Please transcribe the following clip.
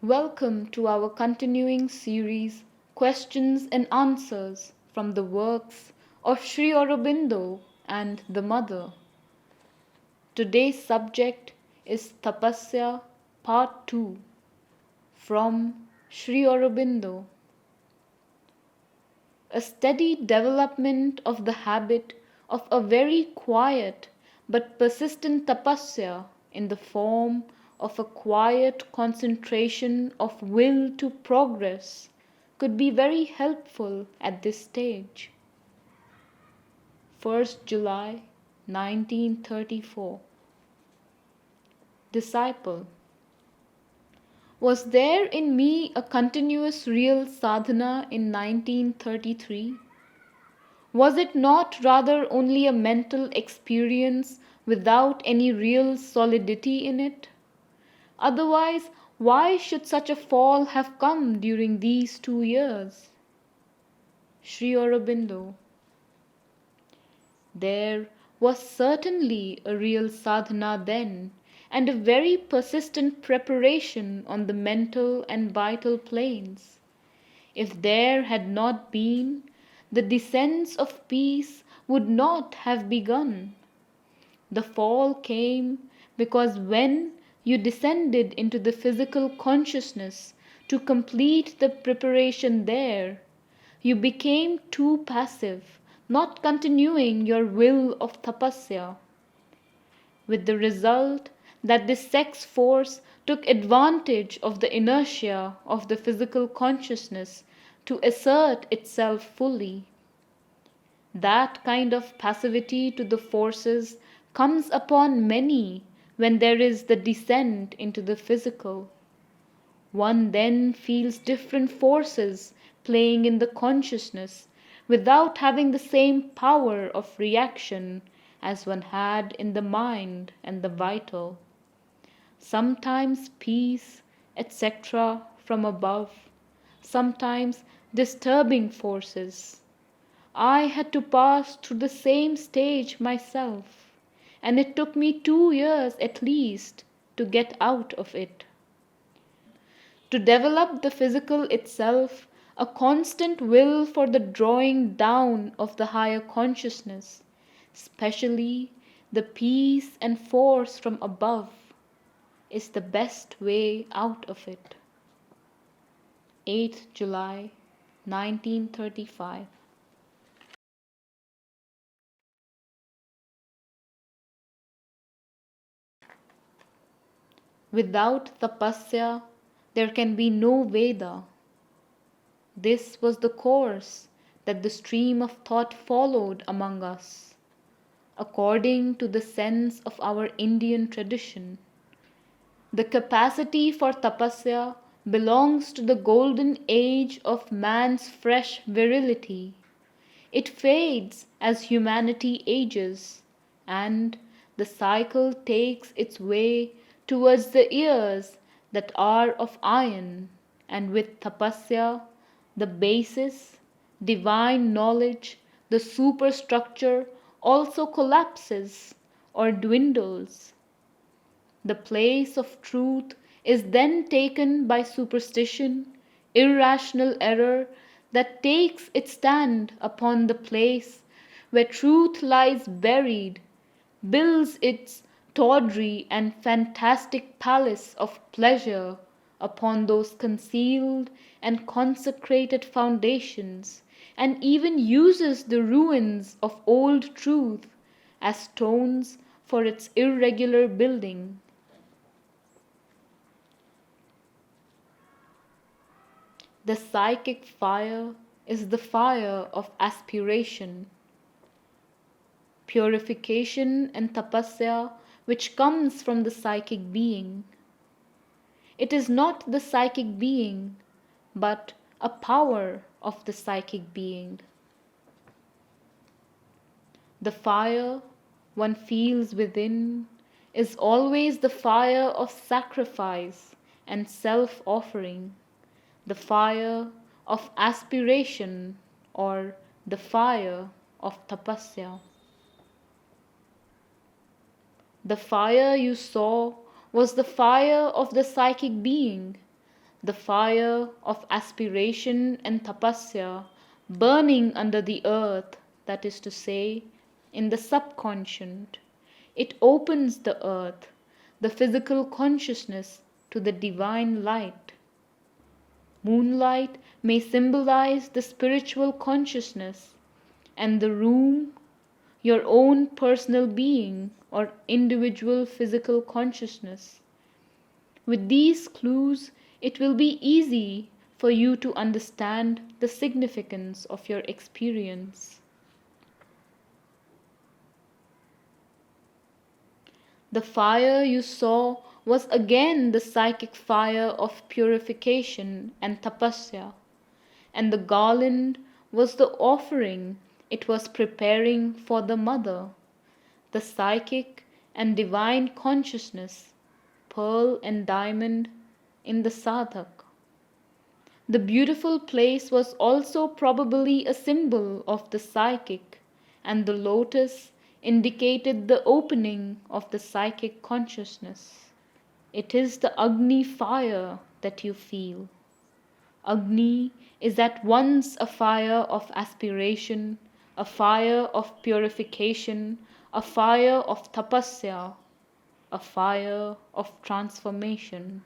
Welcome to our continuing series Questions and Answers from the works of Sri Aurobindo and the Mother. Today's subject is Tapasya Part 2 from Sri Aurobindo. A steady development of the habit of a very quiet but persistent tapasya in the form of a quiet concentration of will to progress could be very helpful at this stage. 1st July 1934. Disciple. Was there in me a continuous real sadhana in 1933? Was it not rather only a mental experience without any real solidity in it? Otherwise, why should such a fall have come during these 2 years? Sri Aurobindo. There was certainly a real sadhana then, and a very persistent preparation on the mental and vital planes. If there had not been, the descents of peace would not have begun. The fall came because when you descended into the physical consciousness to complete the preparation there, you became too passive, not continuing your will of tapasya, with the result that this sex force took advantage of the inertia of the physical consciousness to assert itself fully. That kind of passivity to the forces comes upon many when there is the descent into the physical. One then feels different forces playing in the consciousness without having the same power of reaction as one had in the mind and the vital. Sometimes peace, etc., from above, sometimes disturbing forces. I had to pass through the same stage myself, and it took me 2 years at least to get out of it. To develop the physical itself, a constant will for the drawing down of the higher consciousness, especially the peace and force from above, is the best way out of it. 8th July 1935. Without tapasya, there can be no Veda. This was the course that the stream of thought followed among us, according to the sense of our Indian tradition. The capacity for tapasya belongs to the golden age of man's fresh virility. It fades as humanity ages, and the cycle takes its way towards the years that are of iron, and with tapasya, the basis, divine knowledge, the superstructure also collapses or dwindles. The place of truth is then taken by superstition, irrational error that takes its stand upon the place where truth lies buried, builds its tawdry and fantastic palace of pleasure upon those concealed and consecrated foundations, and even uses the ruins of old truth as stones for its irregular building. The psychic fire is the fire of aspiration, purification and tapasya which comes from the psychic being. It is not the psychic being, but a power of the psychic being. The fire one feels within is always the fire of sacrifice and self-offering, the fire of aspiration or the fire of tapasya. The fire you saw was the fire of the psychic being, the fire of aspiration and tapasya burning under the earth, that is to say, in the subconscious. It opens the earth, the physical consciousness, to the divine light. Moonlight may symbolize the spiritual consciousness, and the room, your own personal being or individual physical consciousness. With these clues, it will be easy for you to understand the significance of your experience. The fire you saw was again the psychic fire of purification and tapasya, and the garland was the offering it was preparing for the mother, the psychic and divine consciousness, pearl and diamond in the sadhak. The beautiful place was also probably a symbol of the psychic, and the lotus indicated the opening of the psychic consciousness. It is the Agni fire that you feel. Agni is at once a fire of aspiration, a fire of purification, a fire of tapasya, a fire of transformation.